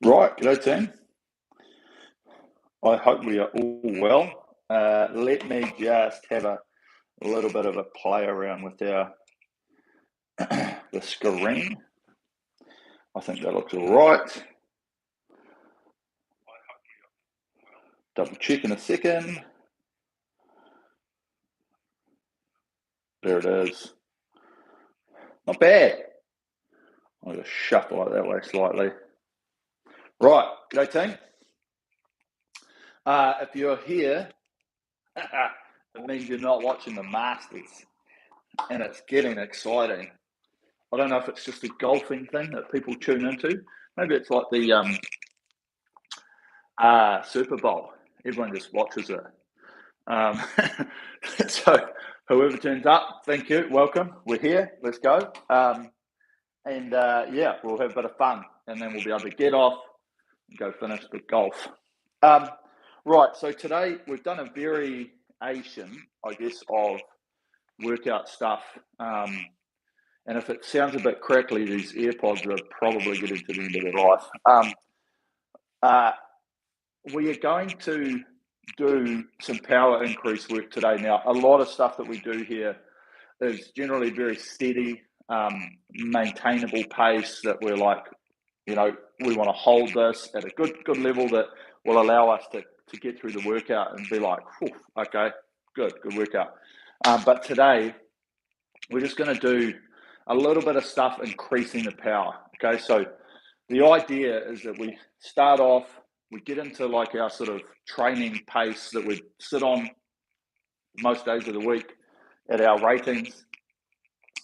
Right, g'day team. I hope we are all well. Let me just have a little bit of a play around with our the screen. I think that looks all right. Double check in a second. There it is. Not bad. I'll just shuffle it that way slightly. Right, g'day team. If you're here, it means you're not watching the Masters, and it's getting exciting. I don't know if it's just a golfing thing that people tune into. Maybe it's like the Super Bowl. Everyone just watches it. So whoever turns up, thank you, welcome. We're here. Let's go. Yeah, we'll have a bit of fun, and then we'll be able to get off and go finish the golf. Right. So today we've done a variation, I guess, of workout stuff. And if it sounds a bit crackly, these AirPods are probably getting to the end of their life. We are going to do some power increase work today. Now, a lot of stuff that we do here is generally very steady, maintainable pace that we're like, we want to hold this at a good level that will allow us to get through the workout and be like, okay, good workout. But today, we're just going to do a little bit of stuff increasing the power. Okay, so the idea is that we start off, we get into like our sort of training pace that we sit on most days of the week at our ratings.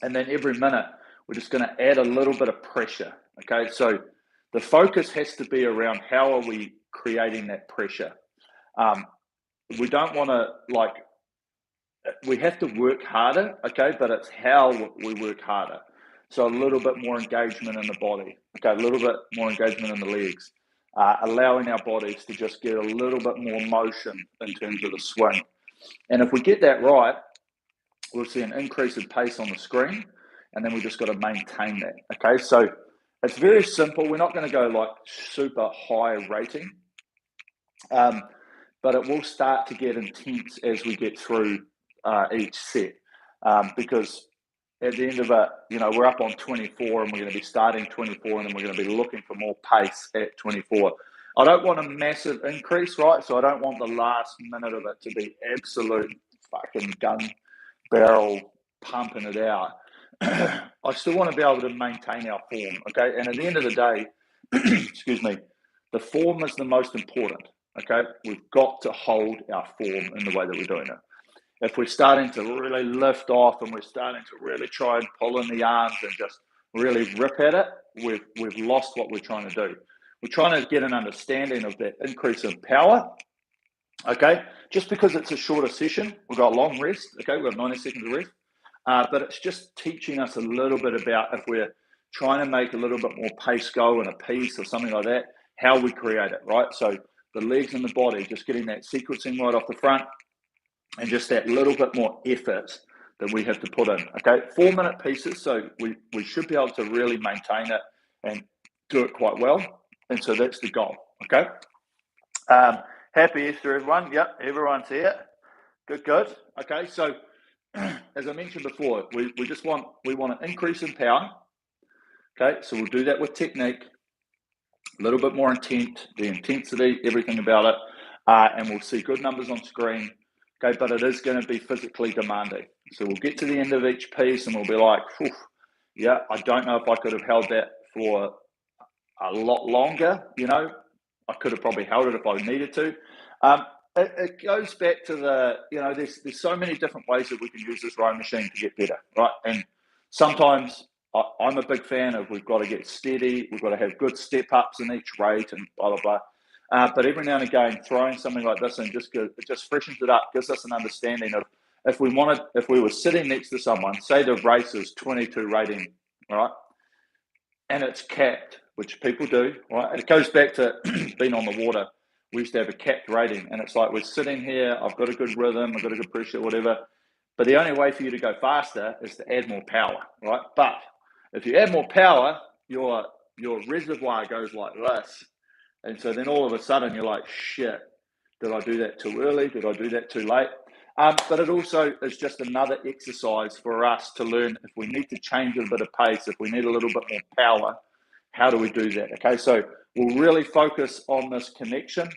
And then every minute, we're just going to add a little bit of pressure. Okay, so the focus has to be around how are we creating that pressure. We don't want to we have to work harder, okay, but it's how we work harder. So a little bit more engagement in the body, okay, a little bit more engagement in the legs, allowing our bodies to just get a little bit more motion in terms of the swing. And if we get that right, we'll see an increase in pace on the screen, and then we just got to maintain that, okay? So it's very simple. We're not going to go like super high rating, but it will start to get intense as we get through each set, because at the end of it, we're up on 24 and we're going to be starting 24 and then we're going to be looking for more pace at 24. I don't want a massive increase, right? So I don't want the last minute of it to be absolute fucking gun barrel pumping it out. I still want to be able to maintain our form, okay? And at the end of the day, excuse me, the form is the most important, okay? We've got to hold our form in the way that we're doing it. If we're starting to really lift off and we're starting to really try and pull in the arms and just really rip at it, we've lost what we're trying to do. We're trying to get an understanding of that increase in power, okay? Just because it's a shorter session, we've got a long rest, okay? We've got 90 seconds of rest, but it's just teaching us a little bit about if we're trying to make a little bit more pace go in a piece or something like that, how we create it, right? So the legs and the body, just getting that sequencing right off the front, and just that little bit more effort that we have to put in, okay? 4-minute pieces, so we should be able to really maintain it and do it quite well, and so that's the goal, okay? Happy Easter, everyone. Yep, everyone's here. Good. Okay, so as I mentioned before, we want an increase in power, okay? So we'll do that with technique, a little bit more intent, the intensity, everything about it, and we'll see good numbers on screen. Okay, but it is going to be physically demanding. So we'll get to the end of each piece and we'll be like, yeah, I don't know if I could have held that for a lot longer. I could have probably held it if I needed to. It goes back to there's so many different ways that we can use this rowing machine to get better, right? And sometimes I'm a big fan of we've got to get steady, we've got to have good step ups in each rate and blah, blah, blah. But every now and again, throwing something like this in it just freshens it up, gives us an understanding of if we were sitting next to someone, say the race is 22 rating, right, and it's capped, which people do, right? It goes back to being on the water. We used to have a capped rating, and it's like we're sitting here, I've got a good rhythm, I've got a good pressure, whatever, but the only way for you to go faster is to add more power, right? But if you add more power, your reservoir goes like this. And so then all of a sudden you're like, shit, did I do that too early? Did I do that too late? But it also is just another exercise for us to learn if we need to change a bit of pace, if we need a little bit more power, how do we do that? Okay, so we'll really focus on this connection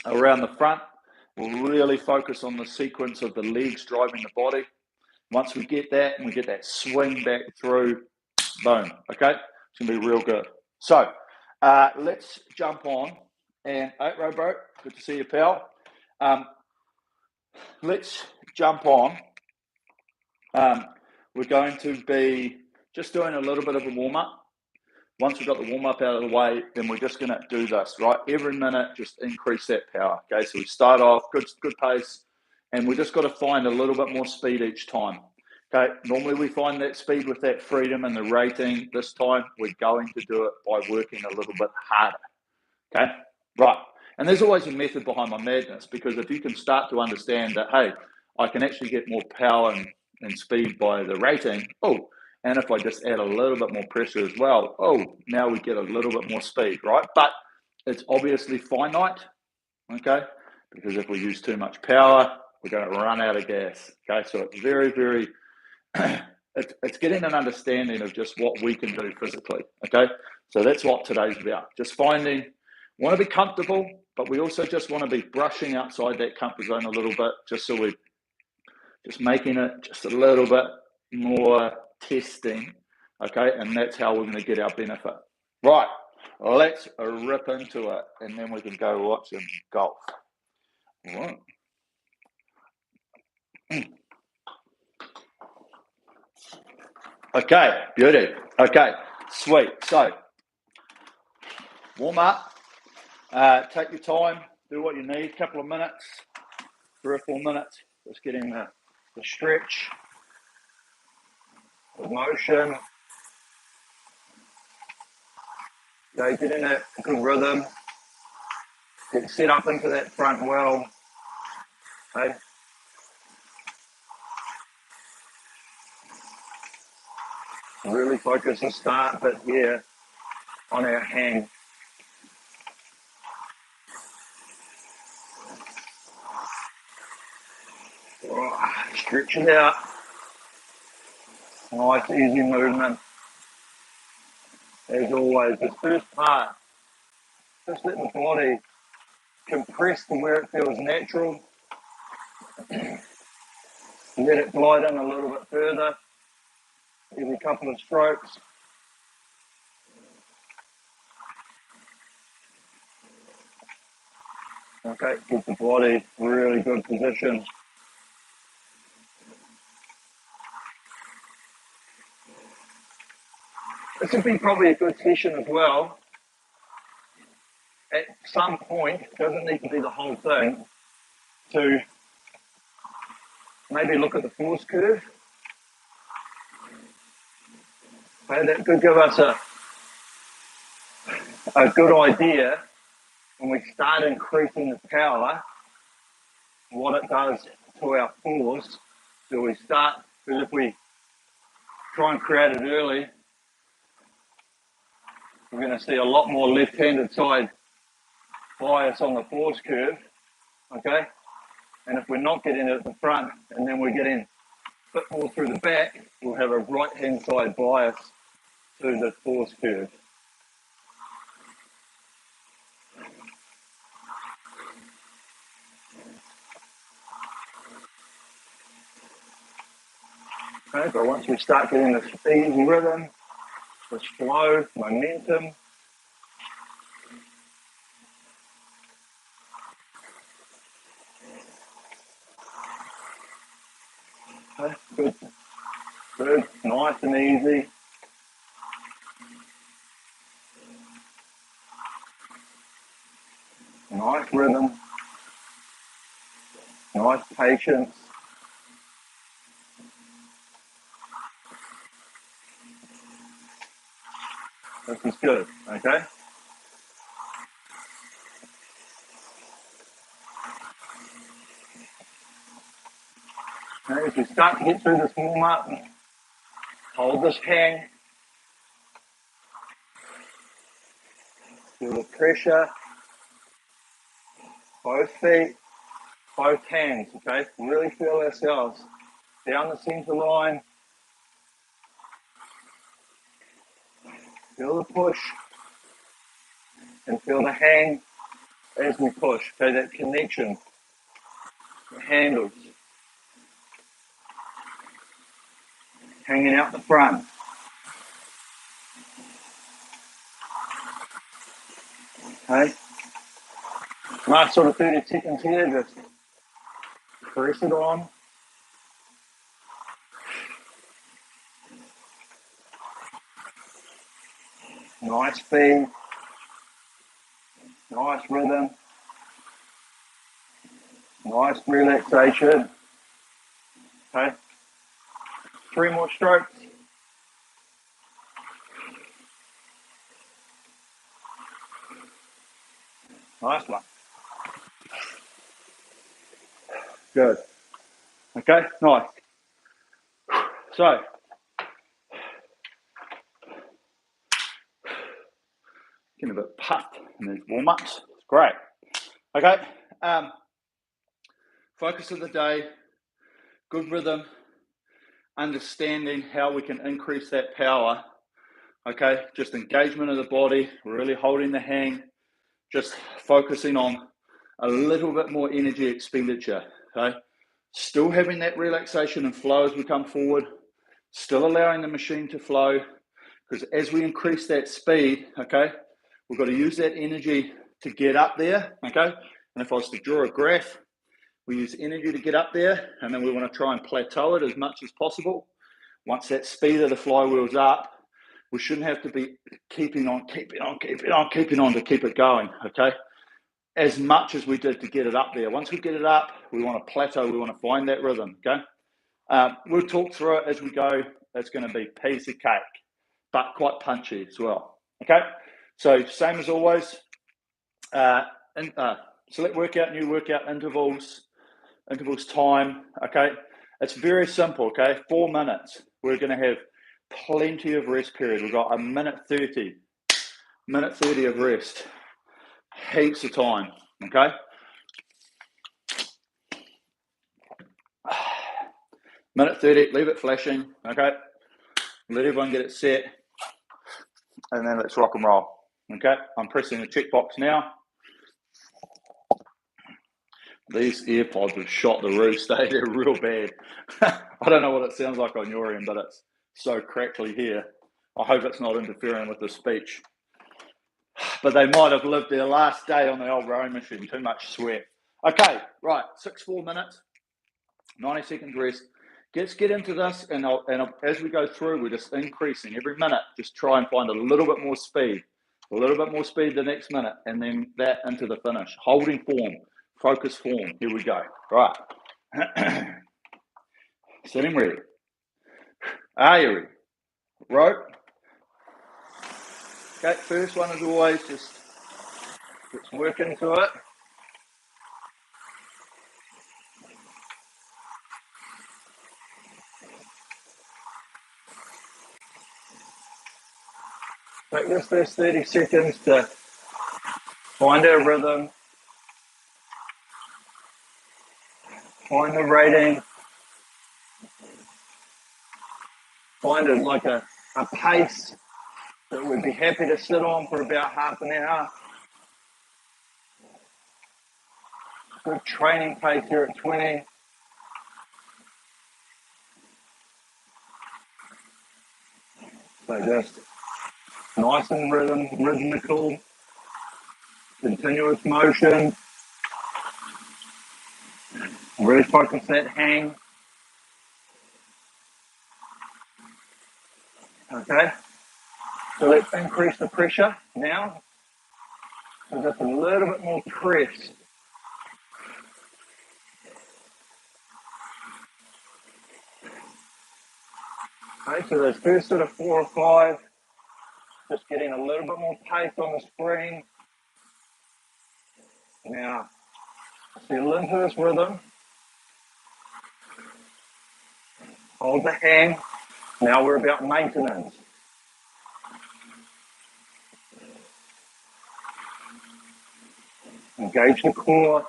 around the front. We'll really focus on the sequence of the legs driving the body. Once we get that and we get that swing back through, boom, okay? It's going to be real good. So let's jump on. And, hey, Robo, good to see you, pal. Let's jump on. We're going to be just doing a little bit of a warm-up. Once we've got the warm-up out of the way, then we're just going to do this, right? Every minute, just increase that power, okay? So we start off, good pace, and we just got to find a little bit more speed each time, okay? Normally we find that speed with that freedom and the rating. This time, we're going to do it by working a little bit harder, okay? Right, and there's always a method behind my madness, because if you can start to understand that, hey, I can actually get more power and speed by the rating, and if I just add a little bit more pressure as well, now we get a little bit more speed, right? But it's obviously finite, okay? Because if we use too much power, we're going to run out of gas, okay? So it's very, very, it's getting an understanding of just what we can do physically, okay? So that's what today's about. Just want to be comfortable, but we also just want to be brushing outside that comfort zone a little bit, just so we're just making it just a little bit more testing, okay? And that's how we're going to get our benefit. Right, let's rip into it, and then we can go watch some golf. All right. Okay, beauty. Okay, sweet. So, warm up. Take your time. Do what you need. A couple of minutes, 3 or 4 minutes. Just getting the stretch, the motion. Okay, get in a good rhythm. Get set up into that front well. Okay. Really focus the start bit here on our hang. Stretch it out. Nice, easy movement. As always, the first part, just let the body compress to where it feels natural. Let it glide in a little bit further. Every couple of strokes. Okay, get the body really good position. This would be probably a good session as well. At some point, doesn't need to be the whole thing, to maybe look at the force curve. Okay, that could give us a good idea when we start increasing the power, what it does to our force. So we start, because if we try and create it early, we're going to see a lot more left-handed side bias on the force curve, okay? And if we're not getting it at the front, and then we're getting a bit more through the back, we'll have a right-hand side bias to the force curve. Okay, but once we start getting the speed and rhythm, the flow, momentum, okay, good, nice and easy. Nice rhythm, nice patience. This is good, okay? Okay, as we start to get through this warm up, hold this hang. Feel the pressure, both feet, both hands, okay? Really feel ourselves down the center line. Feel the push and feel the hang as we push, okay? That connection, the handles, hanging out the front. Okay? Last sort of 30 seconds here, just press it on. Nice speed, nice rhythm, nice relaxation. Okay? 3 more strokes. Nice one. Good. Okay, nice. So, getting a bit puffed in these warm-ups. It's great. Okay, focus of the day, good rhythm, understanding how we can increase that power. Okay, just engagement of the body, really holding the hang, just focusing on a little bit more energy expenditure. Okay, still having that relaxation and flow as we come forward, still allowing the machine to flow, because as we increase that speed, okay, we've got to use that energy to get up there, okay? And if I was to draw a graph, we use energy to get up there, and then we want to try and plateau it as much as possible. Once that speed of the flywheel's up, we shouldn't have to be keeping on to keep it going, okay? As much as we did to get it up there. Once we get it up, we want to plateau, we want to find that rhythm, okay? We'll talk through it as we go. It's going to be piece of cake, but quite punchy as well, okay? So same as always, select workout, new workout, intervals time, okay? It's very simple, okay? 4 minutes. We're going to have plenty of rest period. We've got a minute 30 of rest. Heaps of time, okay? Minute 30, leave it flashing, okay? Let everyone get it set, and then let's rock and roll, okay? I'm pressing the checkbox now. These AirPods have shot the roost, they're real bad. I don't know what it sounds like on your end, but it's so crackly here. I hope it's not interfering with the speech. But they might have lived their last day on the old rowing machine, too much sweat. Okay, right, 6-4 minutes, 90 seconds rest. Let's get into this, and as we go through, we're just increasing every minute. Just try and find a little bit more speed the next minute, and then that into the finish. Holding form, focus form. Here we go. Right. Sitting ready. Are you ready? Rope. Okay, first one as always, just let's work into it. Take this first 30 seconds to find our rhythm, find the rating, find it like a pace that we'd be happy to sit on for about half an hour. Good training pace here at 20. So just nice and rhythmical, continuous motion. Really focus that hang. Okay, so let's increase the pressure now. So just a little bit more press. Okay, so those first sort of 4 or 5, just getting a little bit more pace on the screen. Now, settle into this rhythm. Hold the hang. Now we're about maintenance. Engage the core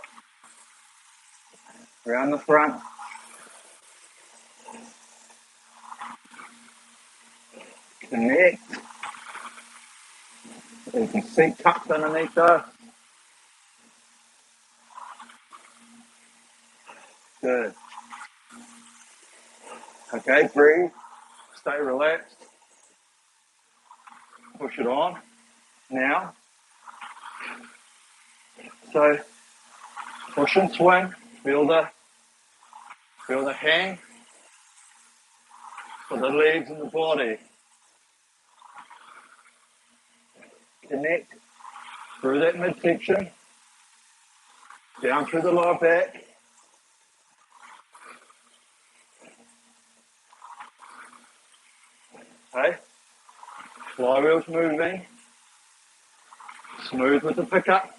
around the front. Connect. You can see tucked underneath us. Good. Okay, breathe. Stay relaxed. Push it on. Now. So, push and swing. Feel the hang for the legs and the body. Connect through that midsection, down through the lower back. Okay, flywheel's moving, smooth with the pickup.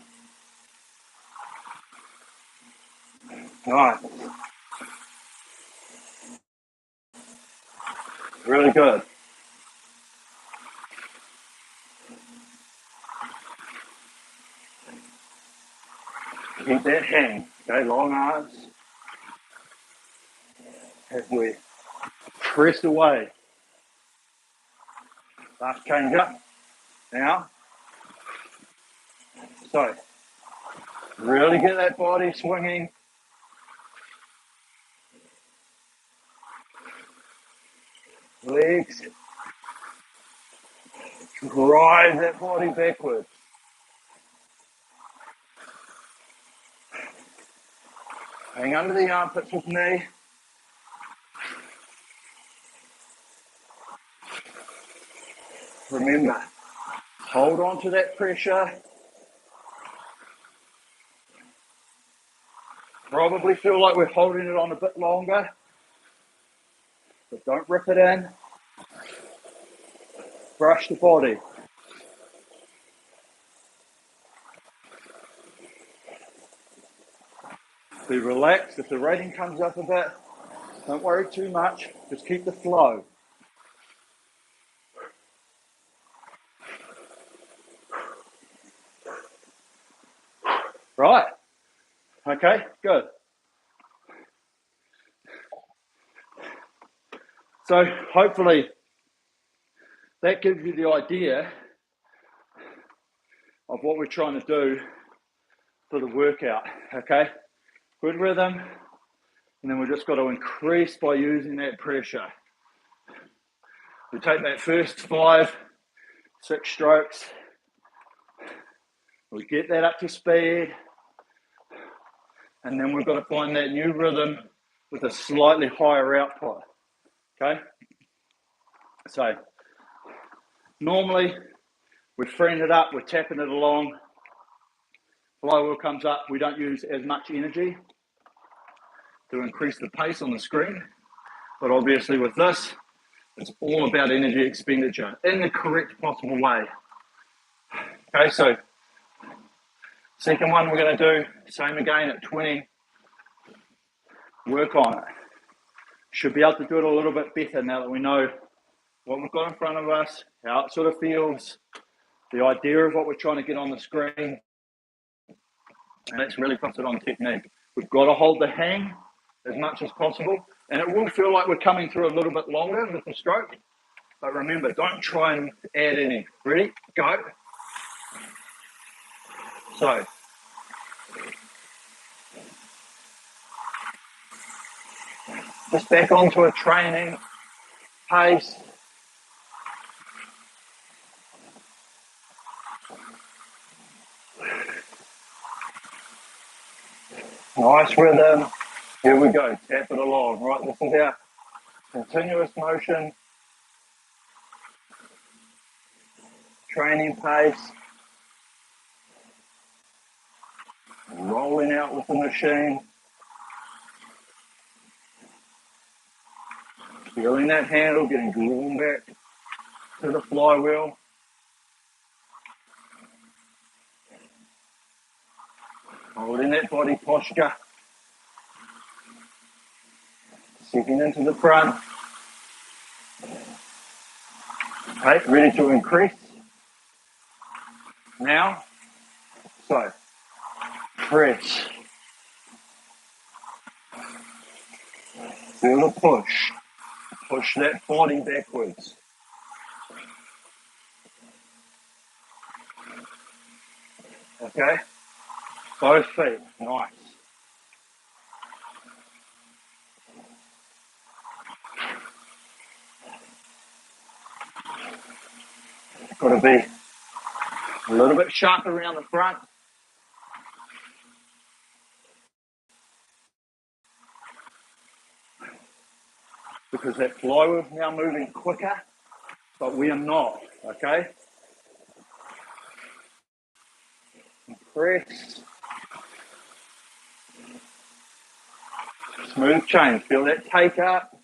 Nice. Really good. Keep that hang. Okay, long arms. As we press away. Last change up. Now. So, really get that body swinging. Legs. Drive that body backwards. Hang under the armpits with me. Remember, hold on to that pressure. Probably feel like we're holding it on a bit longer, but don't rip it in. Brush the body. Be relaxed. If the rating comes up a bit, don't worry too much. Just keep the flow. Right. Okay, good. So hopefully that gives you the idea of what we're trying to do for the workout, okay? Good rhythm, and then we've just got to increase by using that pressure. We take that first 5, 6 strokes, we get that up to speed, and then we've got to find that new rhythm with a slightly higher output, okay? So normally we're freeing it up, we're tapping it along, flywheel comes up, we don't use as much energy to increase the pace on the screen, but obviously with this, it's all about energy expenditure in the correct possible way. Okay, so second one we're going to do, same again at 20, work on it. Should be able to do it a little bit better now that we know what we've got in front of us, how it sort of feels, the idea of what we're trying to get on the screen, and let's really focus it on technique. We've got to hold the hang as much as possible, and it will feel like we're coming through a little bit longer with the stroke, but remember, don't try and add any. Ready? Go. So, just back onto a training pace. Nice rhythm. Here we go. Tap it along. Right, this is our continuous motion. Training pace. Rolling out with the machine. Feeling that handle, getting drawn back to the flywheel. Holding that body posture. Sinking into the front. Okay, ready to increase. Now, so Press. Feel the push. Push that body backwards. Okay? Both feet. Nice. Got to be a little bit sharp around the front. Because that flywheel is now moving quicker, but we are not, okay? Press. Smooth change. Feel that take up.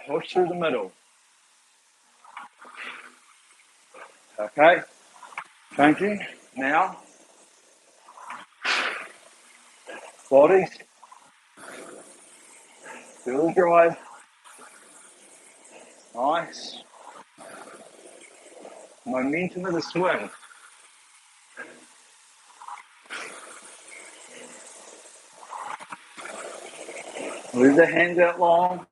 Push through the middle. Okay? Changing. Now. Bodies. Feel the drive. Nice. Momentum of the swing. Leave the hands out long.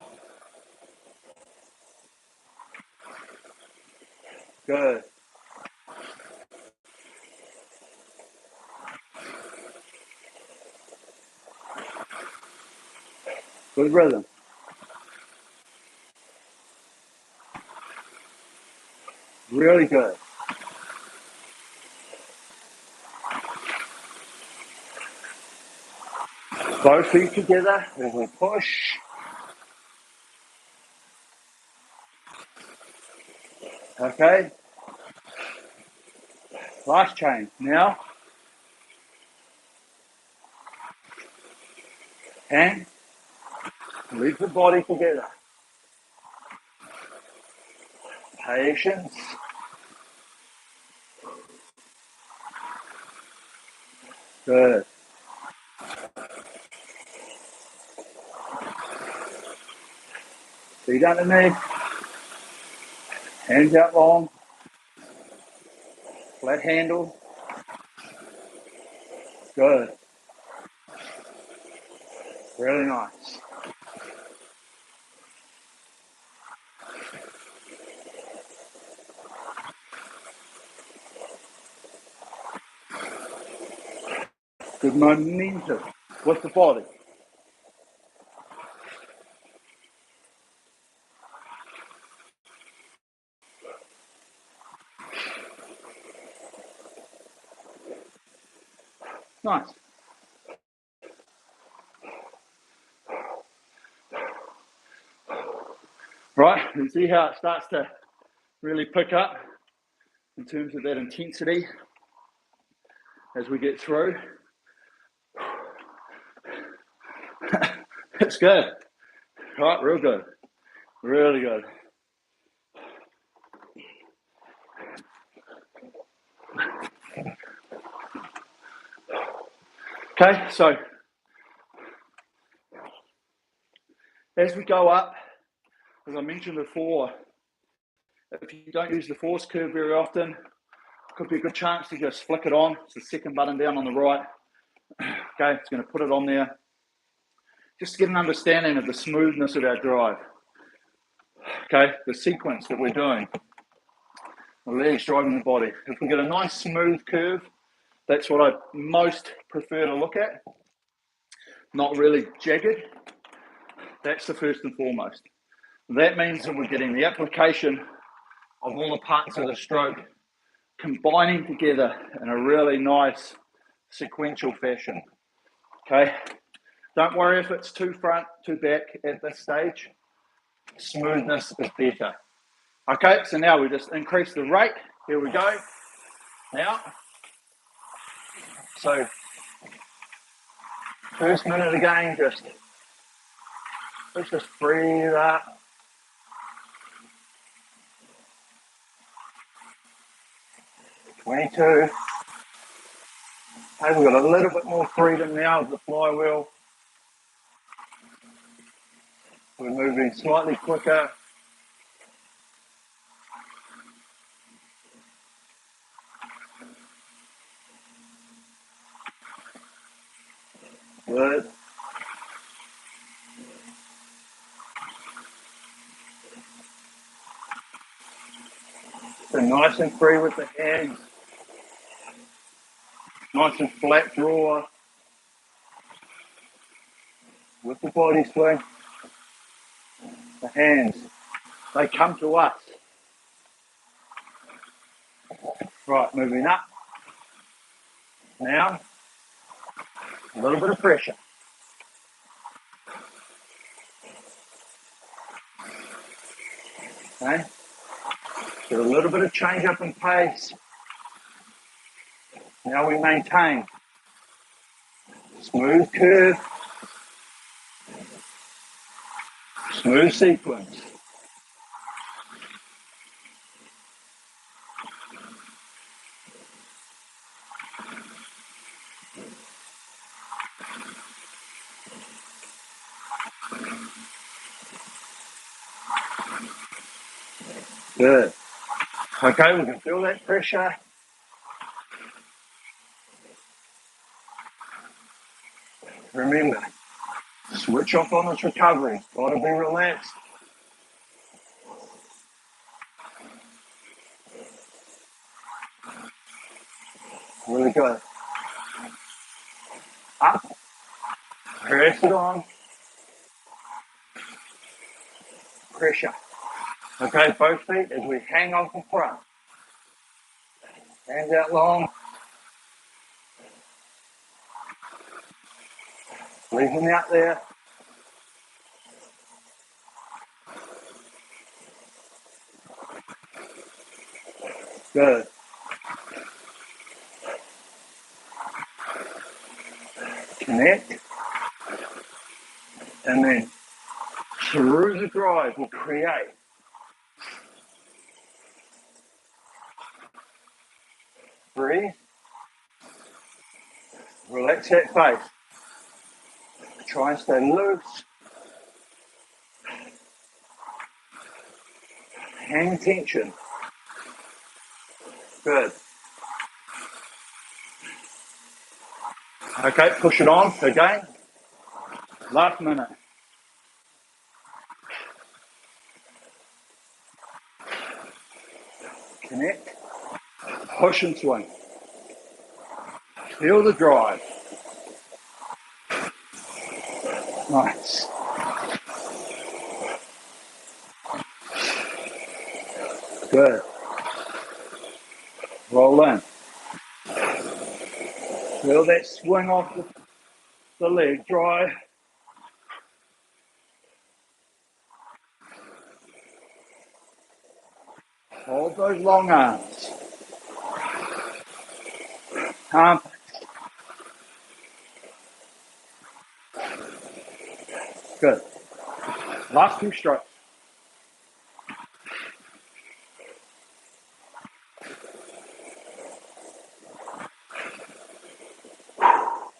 Good. Good rhythm. Really good. Both feet together as we push. Okay. Last change. Now. And leave the body together. Patience. Good. Feet underneath. Hands out long. Flat handle. Good. Really nice. Good momentum with the body. Nice. Right, you see how it starts to really pick up in terms of that intensity as we get through. It's good. Right, real good. Really good. Okay, so as we go up, as I mentioned before, if you don't use the force curve very often, it could be a good chance to just flick it on. It's the second button down on the right. Okay, it's going to put it on there. Just to get an understanding of the smoothness of our drive. Okay, the sequence that we're doing. The legs driving the body. If we get a nice smooth curve, that's what I most prefer to look at. Not really jagged. That's the first and foremost. That means that we're getting the application of all the parts of the stroke combining together in a really nice sequential fashion. Okay, don't worry if it's too front, too back at this stage. Smoothness is better. Okay, so now we just increase the rate. Here we go. Now, so first minute again, let's just breathe up. "22. Okay, we've got a little bit more freedom now of the flywheel. We're moving slightly quicker. So nice and free with the hands. Nice and flat draw. With the body swing. The hands, they come to us. Right, moving up. Now, a little bit of pressure. Okay, get a little bit of change up in pace. Now we maintain. Smooth curve. Smooth sequence. Good. Okay, we can feel that pressure. Remember, switch off on this recovery. Gotta be relaxed. Really good. Up. Press it on. Pressure. Okay, both feet as we hang off the front. Hands out long. Leave them out there. Good. Connect. And then through the drive we'll create. Breathe. Relax that face. Try and stay loose. Hang tension. Good. Okay, push it on again. Last minute. Connect. Push and swing. Feel the drive. Nice. Good. Roll in. Feel that swing off the leg drive. Hold those long arms. Good. Last 2 strokes.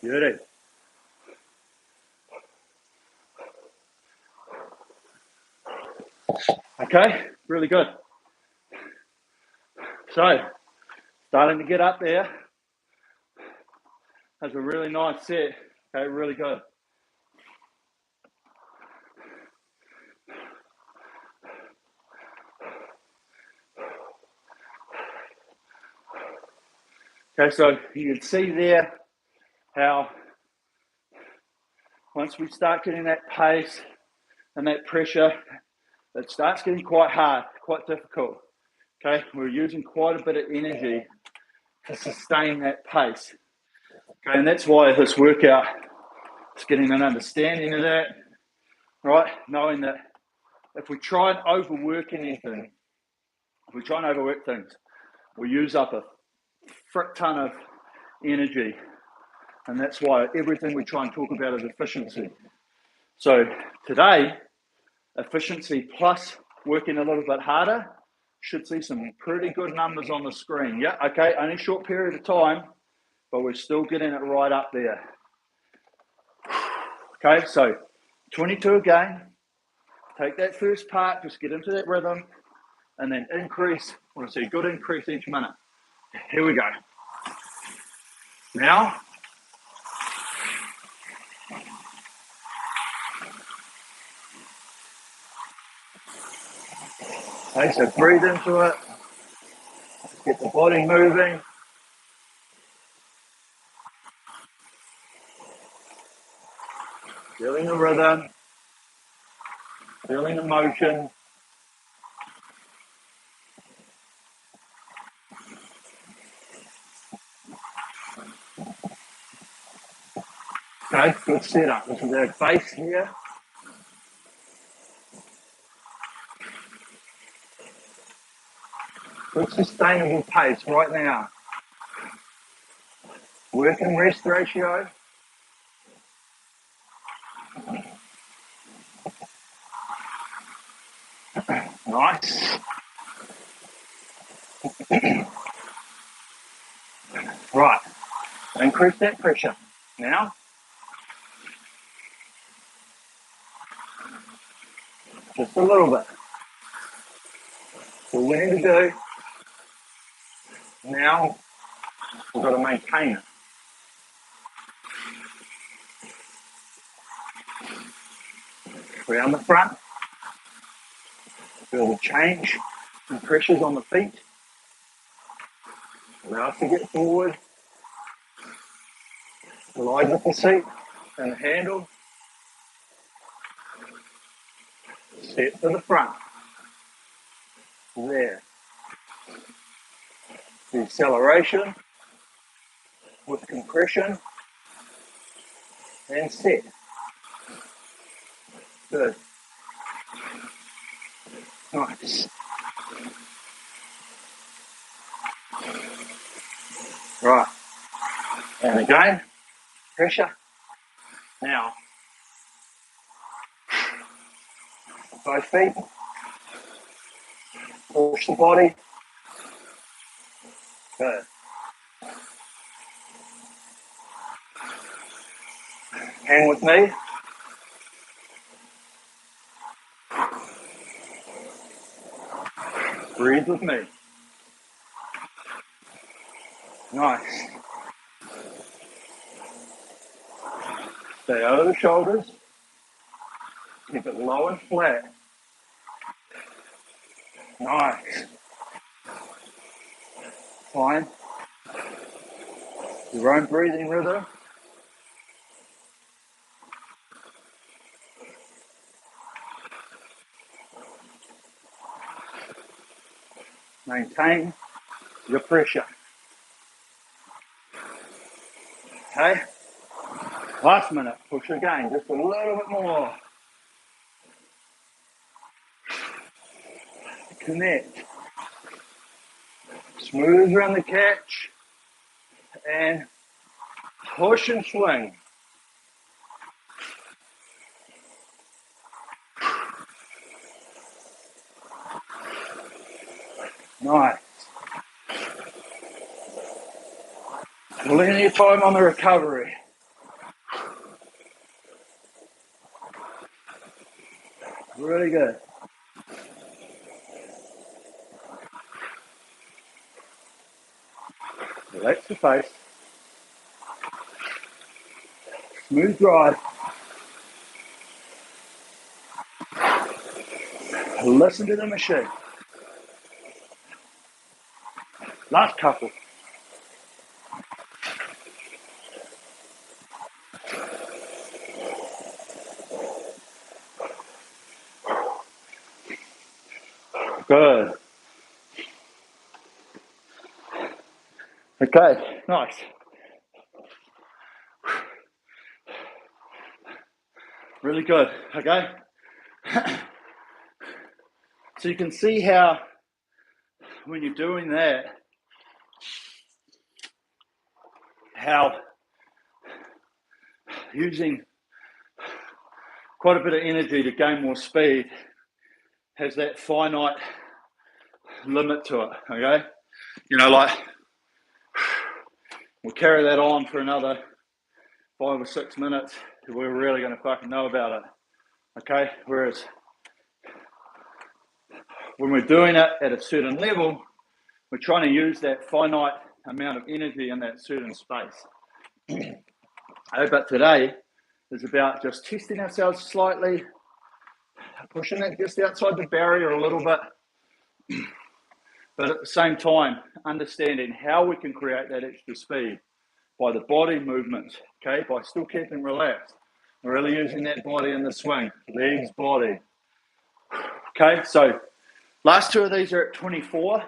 Beauty. Okay, really good. So, starting to get up there. That's a really nice set. Okay, really good. Okay, so you can see there how once we start getting that pace and that pressure, it starts getting quite hard, quite difficult. Okay, we're using quite a bit of energy to sustain that pace. Okay, and that's why this workout is getting an understanding of that, right? Knowing that if we try and overwork anything, if we try and overwork things, we use up a frick ton of energy. And that's why everything we try and talk about is efficiency. So today, efficiency plus working a little bit harder should see some pretty good numbers on the screen. Yeah, okay, only a short period of time, but we're still getting it right up there. Okay, so 22 again. Take that first part, just get into that rhythm, and then increase. I want to see a good increase each minute. Here we go. Now, okay, so breathe into it. Get the body moving. Feeling the rhythm. Feeling the motion. Okay, good setup. This is our base here. Good sustainable pace right now. Work and rest ratio. Nice. Right. Increase that pressure. Now, just a little bit. All we need to do now, we've got to maintain it. Around the front, feel the change in pressures on the feet. Allow us to get forward, glide with the seat and the handle. Step to the front. There. The acceleration with compression and set. Good. Nice. Right. And again, pressure. Now, both feet. Push the body. Good. Hang with me. Breathe with me. Nice. Stay over the shoulders. Keep it low and flat. Nice. Find your own breathing rhythm. Maintain your pressure. Okay? Last minute, push again, just a little bit more. Connect. Smooth around the catch. And push and swing. Nice. Plenty of time on the recovery. Really good. Relax the face. Smooth drive. Listen to the machine. Last couple. Good. Okay, nice. Really good, okay? So you can see how when you're doing that, how using quite a bit of energy to gain more speed has that finite limit to it, okay? You know, like, we'll carry that on for another 5 or 6 minutes till we're really going to fucking know about it, okay? Whereas when we're doing it at a certain level, we're trying to use that finite amount of energy in that certain space. But today is about just testing ourselves slightly, pushing it just outside the barrier a little bit, But at the same time, understanding how we can create that extra speed by the body movements, okay, by still keeping relaxed. We're really using that body in the swing, legs, body. Okay, so last two of these are at 24.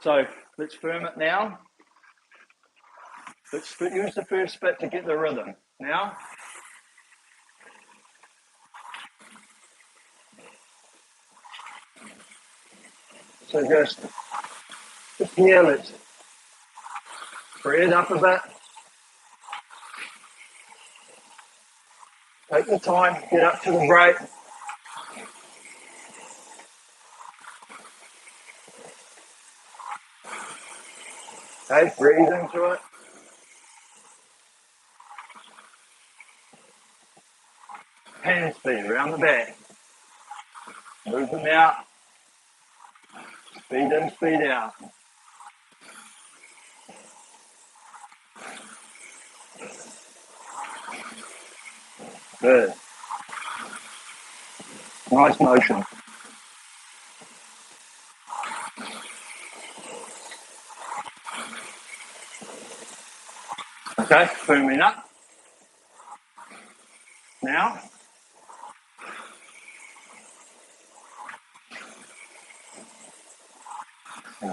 So let's firm it now. Let's use the first bit to get the rhythm. Now, so just here, let's breathe up a bit. Take the time, get up to the break. Okay, breathe into it. Hand speed around the back. Move them out. Speed in, speed out. Good. Nice motion. Okay, firming up. Now,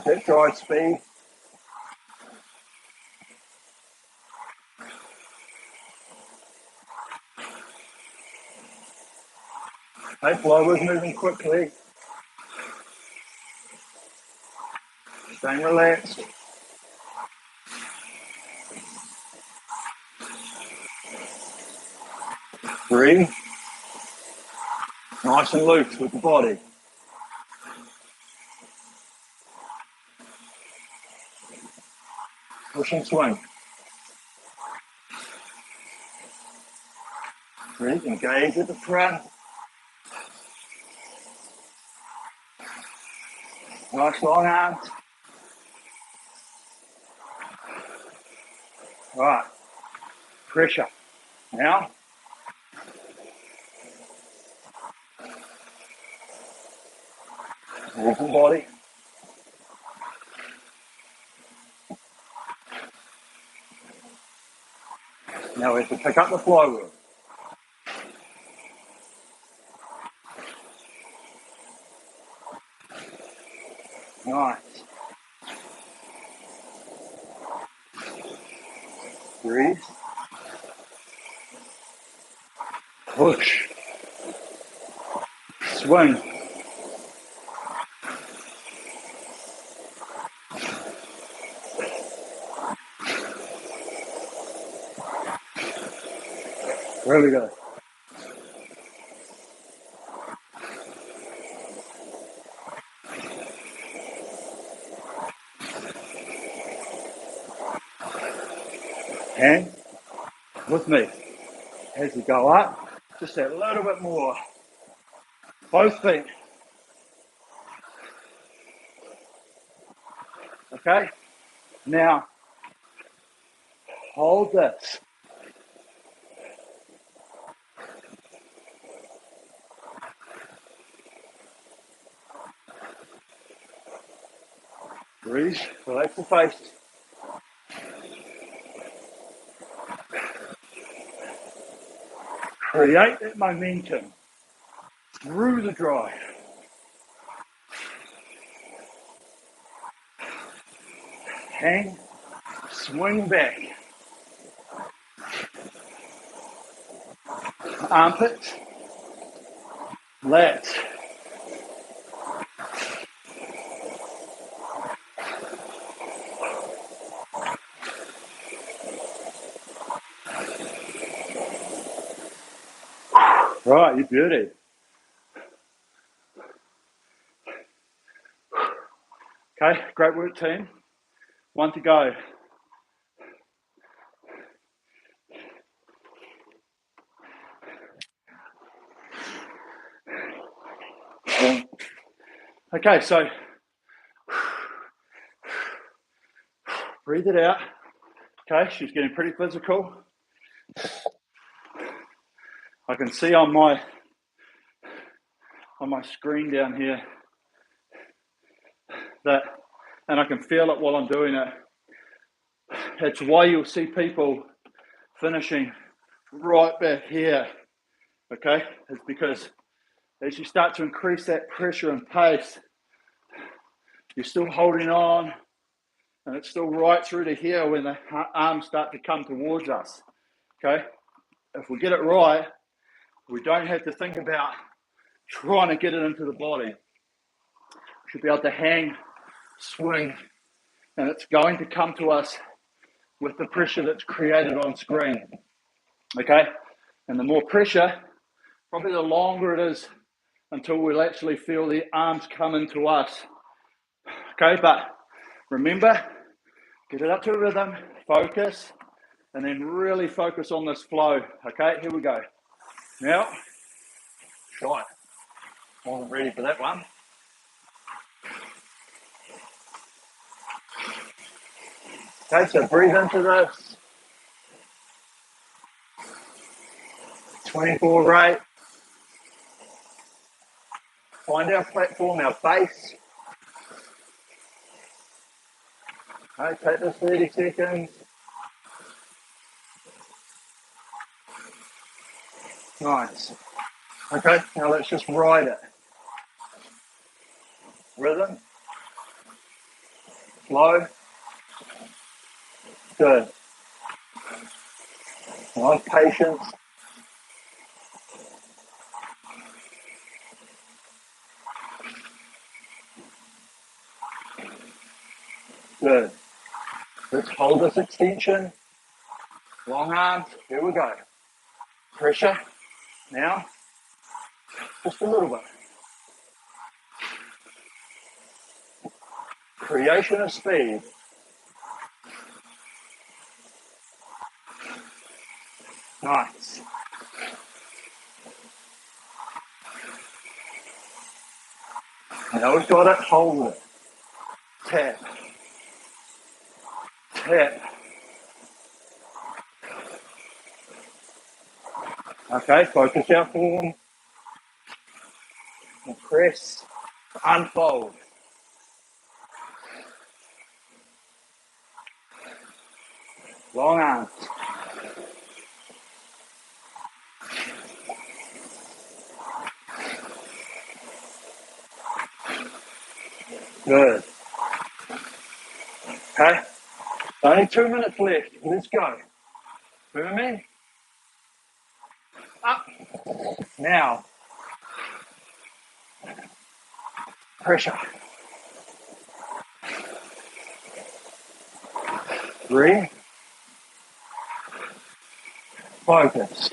get drive speed. Okay, flow is moving quickly. Staying relaxed. Breathe. Nice and loose with the body. Push and swing. Breathe, engage at the front. Nice long arms. All right, pressure. Now, move the body. Now we have to pick up the flywheel. Nice. Breathe. Push. Swing. Really good. And with me, as you go up, just a little bit more. Both feet. Okay? Now, hold this. Breathe, relax the face. Create that momentum through the drive. Hang, swing back. Armpits, lats. Right, you beauty. Okay, great work, team. One to go. Okay, so breathe it out. Okay, she's getting pretty physical. I can see on my screen down here and I can feel it while I'm doing it. It's why you'll see people finishing right back here, okay? It's because as you start to increase that pressure and pace, you're still holding on, and it's still right through to here when the arms start to come towards us, okay? If we get it right, we don't have to think about trying to get it into the body. We should be able to hang, swing, and it's going to come to us with the pressure that's created on screen, okay? And the more pressure, probably the longer it is until we'll actually feel the arms come into us, okay? But remember, get it up to a rhythm, focus, and then really focus on this flow, okay? Here we go. Now, shot. Wasn't ready for that one. Okay, so breathe into this. 24 rate. Find our platform, our base. Okay, take this 30 seconds. Nice. Okay, now let's just ride it. Rhythm. Flow. Good. Nice patience. Good. Let's hold this extension. Long arms. Here we go. Pressure. Now, just a little bit. Creation of speed. Nice. Now we've got it. Hold it. Tap. Tap. Okay, focus our form. And press. Unfold. Long arms. Good. Okay. Only 2 minutes left. Let's go. Firm in. Up. Now. Pressure. 3. Focus.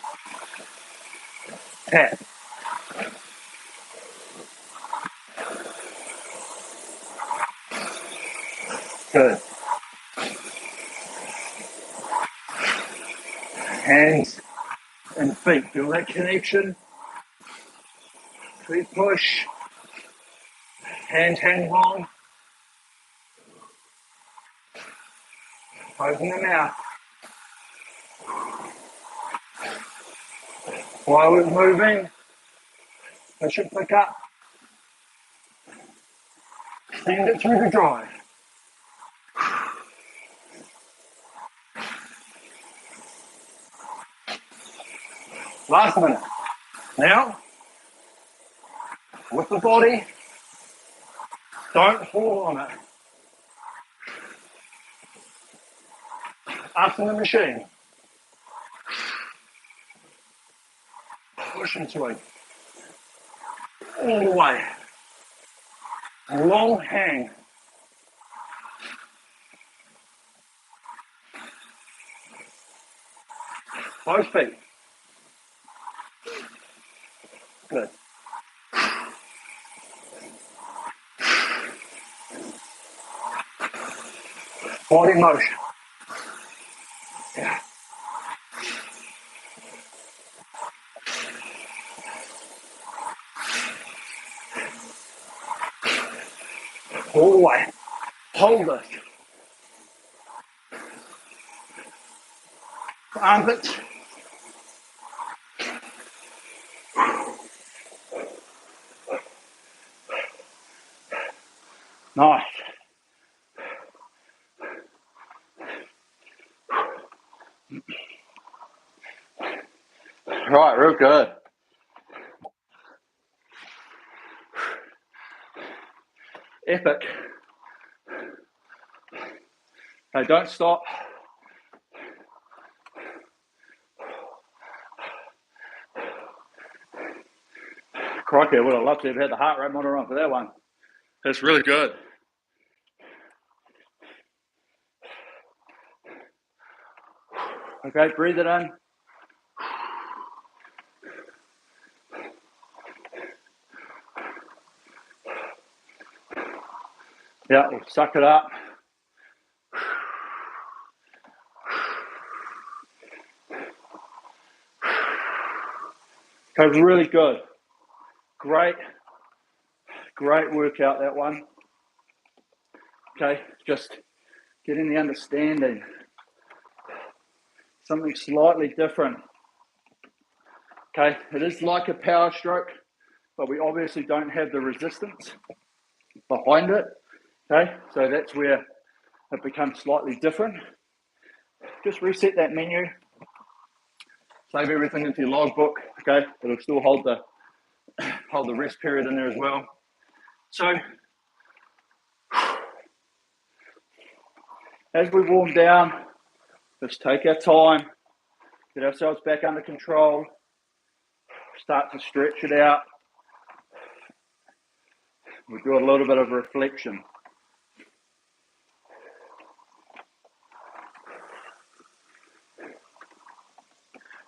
Tap. Good. Hands and feet. Feel that connection. Feet push. Hands hang long. Open them out. While we're moving, push it back up. Extend it through the drive. Last minute. Now, with the body, don't fall on it. Up in the machine. Push and swing. All the way. Long hang. Both feet. Good. Body motion. Yeah. All the way. Hold it. Armpits. Nice. Right, real good. Epic. Okay, don't stop. Crikey, I would have loved to have had the heart rate monitor on for that one. That's really good. Okay, breathe it in. Yeah, we'll suck it up. Okay, really good. Great workout, that one. Okay, just getting the understanding. Something slightly different. Okay, it is like a power stroke, but we obviously don't have the resistance behind it. Okay, so that's where it becomes slightly different. Just reset that menu. Save everything into your logbook. Okay, it'll still hold the rest period in there as well. So, as we warm down, just take our time, get ourselves back under control, start to stretch it out. We'll do a little bit of reflection.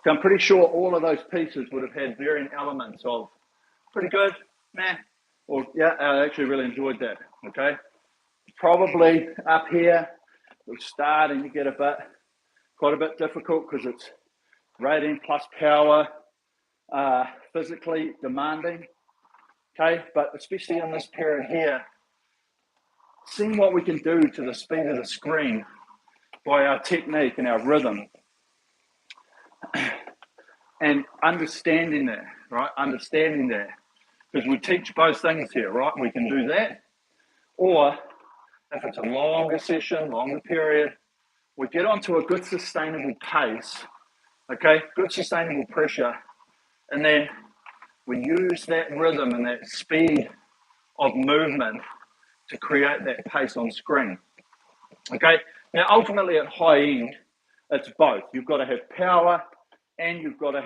So I'm pretty sure all of those pieces would have had varying elements of pretty good, meh, or yeah, I actually really enjoyed that, okay? Probably up here, we're starting to get quite a bit difficult because it's rating plus power, physically demanding, okay? But especially in this period here, seeing what we can do to the speed of the screen by our technique and our rhythm. And understanding that, right? Understanding that. Because we teach both things here, right? We can do that. Or if it's a longer session, longer period, we get onto a good sustainable pace, okay? Good sustainable pressure. And then we use that rhythm and that speed of movement to create that pace on screen, okay? Now, ultimately at high end, it's both. You've got to have power and you've got to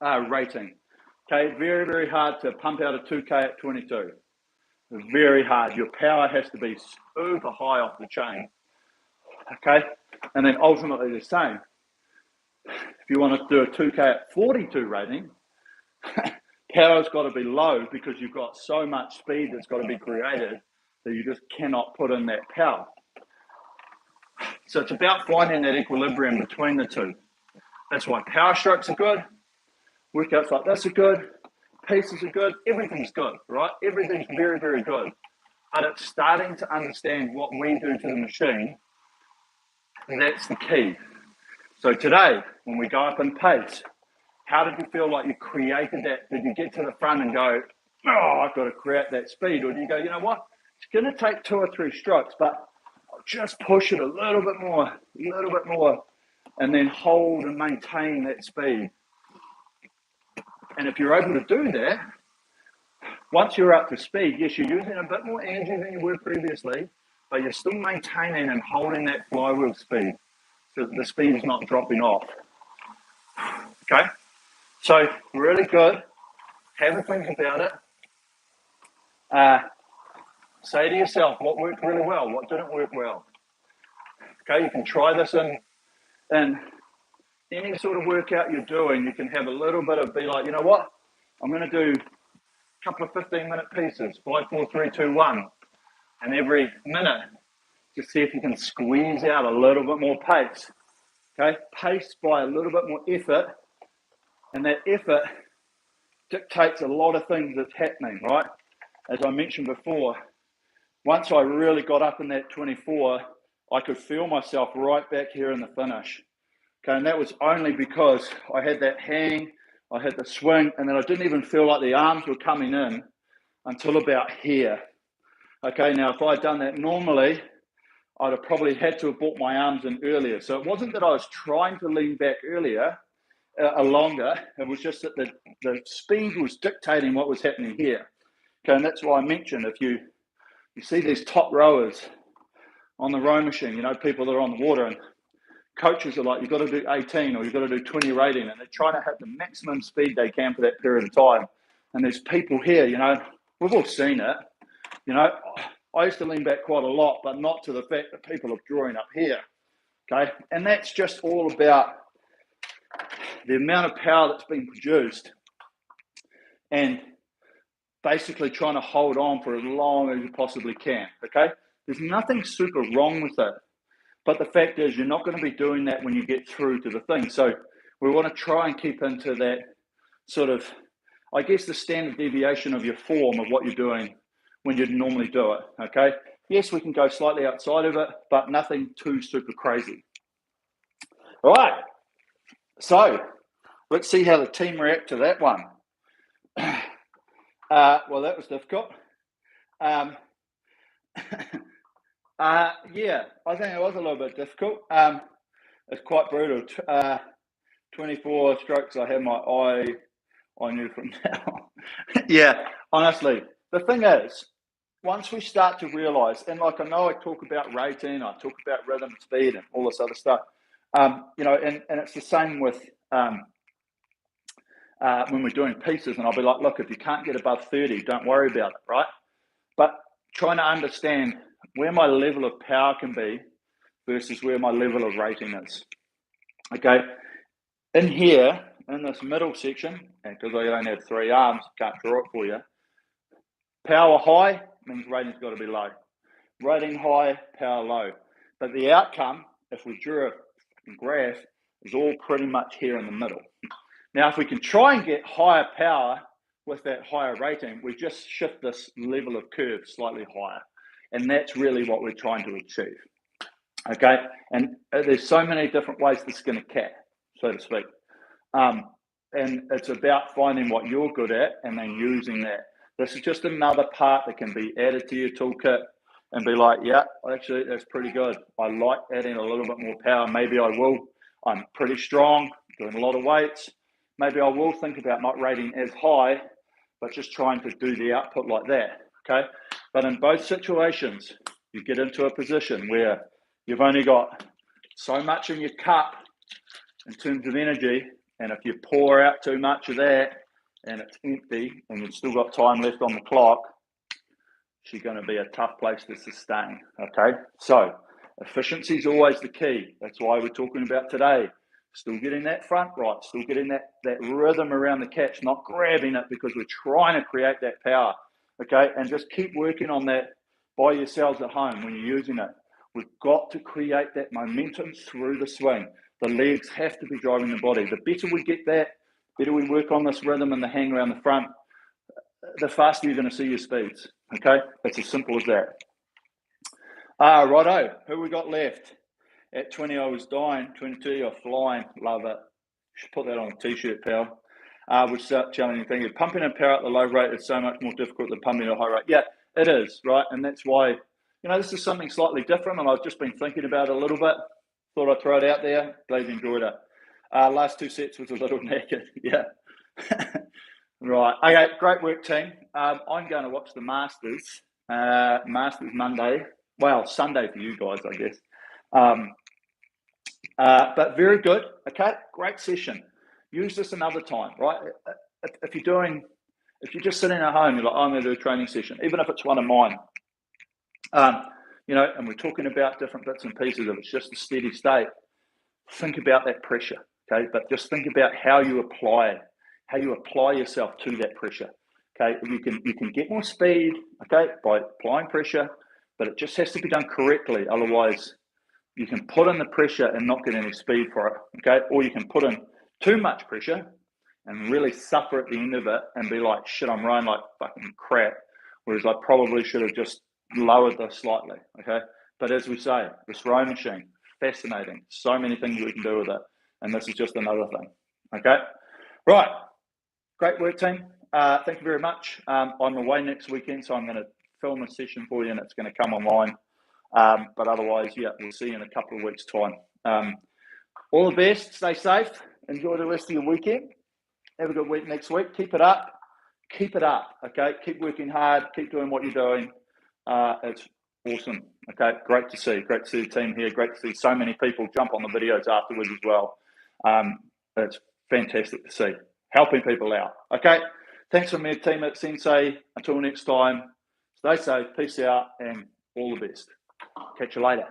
have rating. Okay, very, very hard to pump out a 2K at 22. Very hard. Your power has to be super high off the chain. Okay, and then ultimately the same. If you want to do a 2K at 42 rating, power's got to be low because you've got so much speed that's got to be created that you just cannot put in that power. So it's about finding that equilibrium between the two. That's why power strokes are good, workouts like this are good, pieces are good, everything's good, right? Everything's very, very good. But it's starting to understand what we do to the machine, and that's the key. So today, when we go up in pace, how did you feel like you created that? Did you get to the front and go, oh, I've got to create that speed? Or do you go, you know what? It's going to take 2 or 3 strokes, but I'll just push it a little bit more, and then hold and maintain that speed. And if you're able to do that, once you're up to speed, yes, you're using a bit more energy than you were previously, but you're still maintaining and holding that flywheel speed so that the speed is not dropping off. Okay? So, really good. Have a think about it. Say to yourself, what worked really well? What didn't work well? Okay, you can try this in any sort of workout you're doing. You can have a little bit of, be like, you know what? I'm going to do a couple of 15-minute pieces, 5, 4, 3, 2, 1. And every minute, just see if you can squeeze out a little bit more pace. Okay, pace by a little bit more effort. And that effort dictates a lot of things that's happening, right? As I mentioned before, once I really got up in that 24, I could feel myself right back here in the finish. Okay, and that was only because I had that hang, I had the swing, and then I didn't even feel like the arms were coming in until about here. Okay, now if I'd done that normally, I'd have probably had to have brought my arms in earlier. So it wasn't that I was trying to lean back earlier, longer. It was just that the speed was dictating what was happening here. Okay, and that's why I mentioned, if you see these top rowers on the row machine, you know, people that are on the water, and coaches are like, you've got to do 18 or you've got to do 20 rating, and they're trying to hit the maximum speed they can for that period of time. And there's people here, you know, we've all seen it. You know, I used to lean back quite a lot, but not to the fact that people are drawing up here. Okay, and that's just all about the amount of power that's being produced and basically trying to hold on for as long as you possibly can. Okay, there's nothing super wrong with it, but the fact is you're not going to be doing that when you get through to the thing. So we want to try and keep into that sort of, I guess, the standard deviation of your form of what you're doing when you'd normally do it. Okay, yes, we can go slightly outside of it, but nothing too super crazy. All right, so let's see how the team react to that one. Well, that was difficult. Yeah, I think it was a little bit difficult. It's quite brutal. 24 strokes, I have my eye on you from now. Yeah, honestly, the thing is, once we start to realise, and like I know I talk about rating, I talk about rhythm, speed, and all this other stuff, you know, and it's the same with when we're doing pieces, and I'll be like, look, if you can't get above 30, don't worry about it, right? But trying to understand where my level of power can be versus where my level of rating is. Okay, in here, in this middle section, and because I only have 3 arms, can't draw it for you, power high means rating's got to be low. Rating high, power low. But the outcome, if we drew a graph, is all pretty much here in the middle. Now, if we can try and get higher power with that higher rating, we just shift this level of curve slightly higher. And that's really what we're trying to achieve. Okay, and there's so many different ways to skin a cat, so to speak. And it's about finding what you're good at and then using that. This is just another part that can be added to your toolkit and be like, yeah, actually, that's pretty good. I like adding a little bit more power. Maybe I will. I'm pretty strong, doing a lot of weights. Maybe I will think about not rating as high, but just trying to do the output like that, okay? But in both situations, you get into a position where you've only got so much in your cup in terms of energy, and if you pour out too much of that and it's empty and you've still got time left on the clock, it's going to be a tough place to sustain, okay? So efficiency is always the key. That's why we're talking about today. Still getting that front right, still getting that rhythm around the catch, not grabbing it because we're trying to create that power, okay? And just keep working on that by yourselves at home when you're using it. We've got to create that momentum through the swing. The legs have to be driving the body. The better we get that, the better we work on this rhythm and the hang around the front, the faster you're going to see your speeds, okay? It's as simple as that. Righto, who we got left? At 20, I was dying. 22, you're flying. Love it. Should put that on a t-shirt, pal. Which is a challenging thing. Pumping in power at the low rate is so much more difficult than pumping at a high rate. Yeah, it is, right? And that's why, you know, this is something slightly different, and I've just been thinking about it a little bit. Thought I'd throw it out there. Glad you enjoyed it. Last 2 sets was a little naked. Yeah. Right. Okay, great work, team. I'm going to watch the Masters. Masters Monday. Well, Sunday for you guys, I guess. But very good. Okay, great session. Use this another time, right? If you're just sitting at home, you're like, oh, I'm going to do a training session, even if it's one of mine. You know, and we're talking about different bits and pieces. If it's just a steady state, think about that pressure. Okay, but just think about how you apply it, how you apply yourself to that pressure. Okay, you can get more speed. Okay, by applying pressure, but it just has to be done correctly. Otherwise, you can put in the pressure and not get any speed for it, okay? Or you can put in too much pressure and really suffer at the end of it and be like, shit, I'm running like fucking crap. Whereas I probably should have just lowered this slightly, okay? But as we say, this row machine, fascinating. So many things we can do with it. And this is just another thing, okay? Right, great work, team. Thank you very much. I'm away next weekend, so I'm going to film a session for you and it's going to come online. But otherwise, yeah, we'll see you in a couple of weeks' time. All the best. Stay safe. Enjoy the rest of your weekend. Have a good week next week. Keep it up. Keep it up, okay? Keep working hard. Keep doing what you're doing. It's awesome, okay? Great to see. Great to see the team here. Great to see so many people jump on the videos afterwards as well. It's fantastic to see. Helping people out, okay? Thanks from me, team at Sensei. Until next time, stay safe, peace out, and all the best. Catch you later.